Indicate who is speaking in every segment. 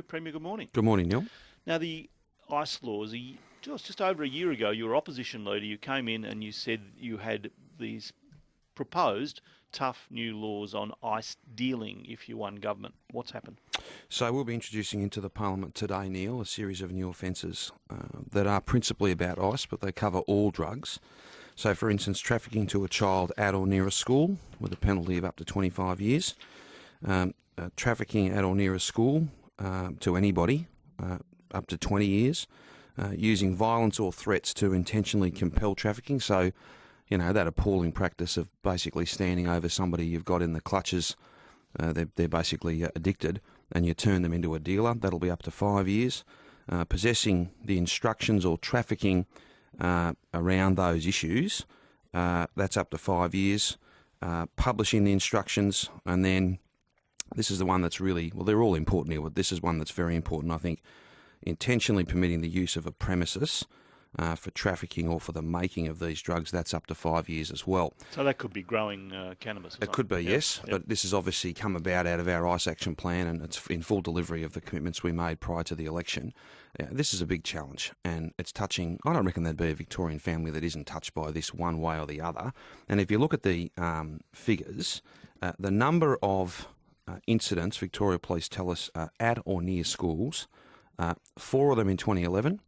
Speaker 1: Premier, good morning.
Speaker 2: Good morning, Neil.
Speaker 1: Now, the ICE laws, just over a year ago, your opposition leader, you came in and you said you had these proposed tough new laws on ICE dealing if you won government. What's happened?
Speaker 2: So we'll be introducing into the Parliament today, Neil, a series of new offences that are principally about ICE, but they cover all drugs. So, for instance, trafficking to a child at or near a school with a penalty of up to 25 years. Trafficking at or near a school to anybody, up to 20 years. Using violence or threats to intentionally compel trafficking. So, that appalling practice of basically standing over somebody you've got in the clutches, they're basically addicted, and you turn them into a dealer. That'll be up to 5 years. Possessing the instructions or trafficking around those issues, that's up to 5 years. Publishing the instructions, and then this is the one that's really, well, they're all important here, but this is one that's very important, I think. Intentionally permitting the use of a premises for trafficking or for the making of these drugs, that's up to 5 years as well.
Speaker 1: So that could be growing cannabis.
Speaker 2: It could be, yes, but this has obviously come about out of our ICE action plan, and it's in full delivery of the commitments we made prior to the election. This is a big challenge, and it's touching, I don't reckon there'd be a Victorian family that isn't touched by this one way or the other. And if you look at the figures, the number of incidents, Victoria Police tell us, at or near schools, 4 of them in 2011,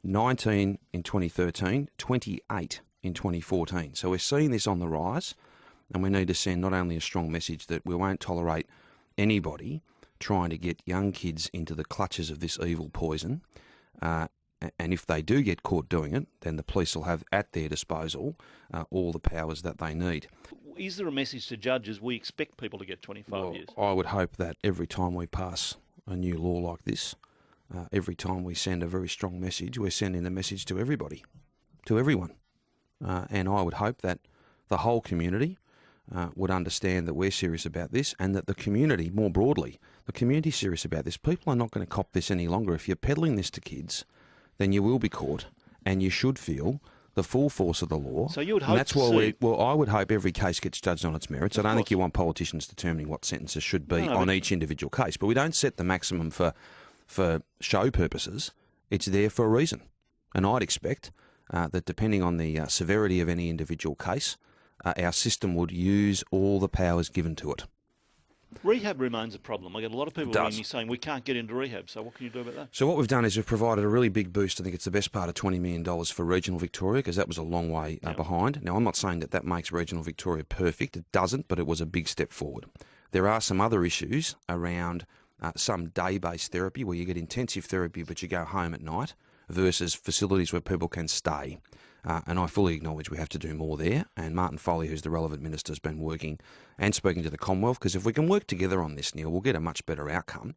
Speaker 2: 19 in 2013, 28 in 2014. So we're seeing this on the rise, and we need to send not only a strong message that we won't tolerate anybody trying to get young kids into the clutches of this evil poison, and if they do get caught doing it, then the police will have at their disposal all the powers that they need.
Speaker 1: Is there a message to judges? We expect people to get 25 years.
Speaker 2: I would hope that every time we pass a new law like this, every time we send a very strong message, we're sending the message to everybody, to everyone. And I would hope that the whole community would understand that we're serious about this, and that the community, more broadly, the community is serious about this. People are not going to cop this any longer. If you're peddling this to kids, then you will be caught, and you should feel the full force of the law.
Speaker 1: So you would hope
Speaker 2: I would hope every case gets judged on its merits. I don't think you want politicians determining what sentences should be on each individual case. But we don't set the maximum for show purposes. It's there for a reason. And I'd expect that depending on the severity of any individual case, our system would use all the powers given to it.
Speaker 1: Rehab remains a problem. I get a lot of people ringing me saying we can't get into rehab, so what can you do about that?
Speaker 2: So what we've done is we've provided a really big boost. I think it's the best part of $20 million for regional Victoria, because that was a long way behind. Now, I'm not saying that that makes regional Victoria perfect. It doesn't, but it was a big step forward. There are some other issues around some day-based therapy where you get intensive therapy but you go home at night, versus facilities where people can stay. And I fully acknowledge we have to do more there. And Martin Foley, who's the relevant minister, has been working and speaking to the Commonwealth, because if we can work together on this, Neil, we'll get a much better outcome.